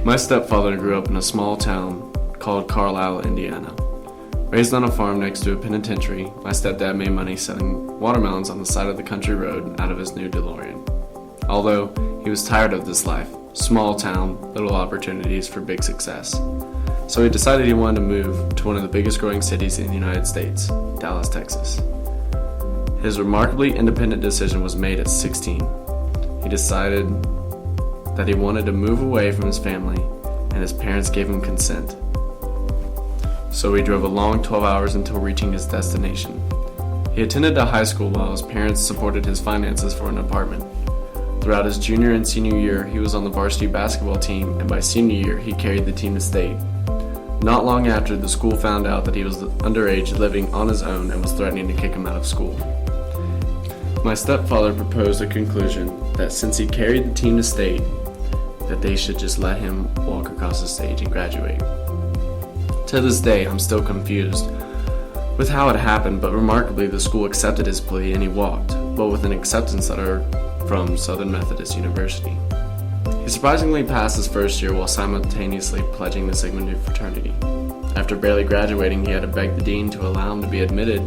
My stepfather grew up in a small town called Carlisle, Indiana. Raised on a farm next to a penitentiary, my stepdad made money selling watermelons on the side of the country road out of his new DeLorean. Although he was tired of this life, small town, little opportunities for big success. So he decided he wanted to move to one of the biggest growing cities in the United States, Dallas, Texas. His remarkably independent decision was made at 16. He decided that he wanted to move away from his family, and his parents gave him consent. So he drove a long 12 hours until reaching his destination. He attended a high school while his parents supported his finances for an apartment. Throughout his junior and senior year, he was on the varsity basketball team, and by senior year, he carried the team to state. Not long after, the school found out that he was underage, living on his own, and was threatening to kick him out of school. My stepfather proposed a conclusion that since he carried the team to state, that they should just let him walk across the stage and graduate. To this day, I'm still confused with how it happened, but remarkably, the school accepted his plea and he walked, but with an acceptance letter from Southern Methodist University. He surprisingly passed his first year while simultaneously pledging the Sigma Nu fraternity. After barely graduating, he had to beg the dean to allow him to be admitted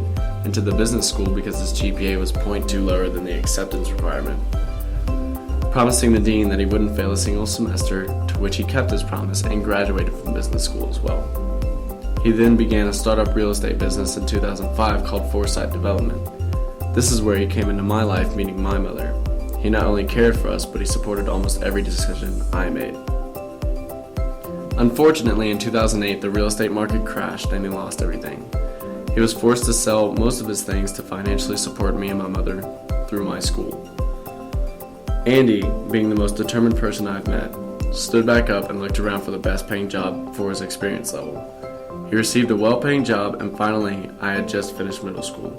into the business school because his GPA was 0.2 lower than the acceptance requirement, promising the dean that he wouldn't fail a single semester, to which he kept his promise and graduated from business school as well. He then began a startup real estate business in 2005 called Foresight Development. This is where he came into my life meeting my mother. He not only cared for us, but he supported almost every decision I made. Unfortunately, in 2008, the real estate market crashed and he lost everything. He was forced to sell most of his things to financially support me and my mother through my school. Andy, being the most determined person I've met, stood back up and looked around for the best paying job for his experience level. He received a well-paying job, and finally, I had just finished middle school.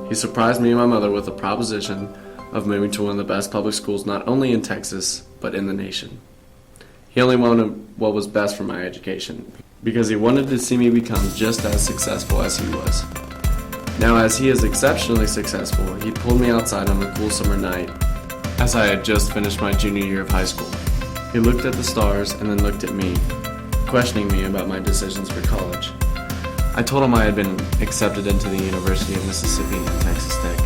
He surprised me and my mother with a proposition of moving to one of the best public schools not only in Texas, but in the nation. He only wanted what was best for my education, because he wanted to see me become just as successful as he was. Now, as he is exceptionally successful, he pulled me outside on a cool summer night as I had just finished my junior year of high school. He looked at the stars and then looked at me, questioning me about my decisions for college. I told him I had been accepted into the University of Mississippi and Texas Tech.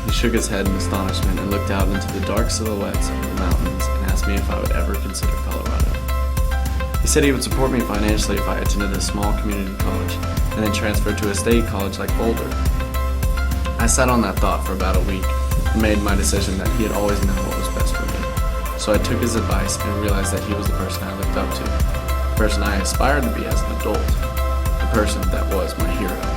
He shook his head in astonishment and looked out into the dark silhouettes of the mountains and asked me if I would ever consider Colorado. He said he would support me financially if I attended a small community college and then transferred to a state college like Boulder. I sat on that thought for about a week and made my decision that he had always known what was best for me. So I took his advice and realized that he was the person I looked up to, the person I aspired to be as an adult, the person that was my hero.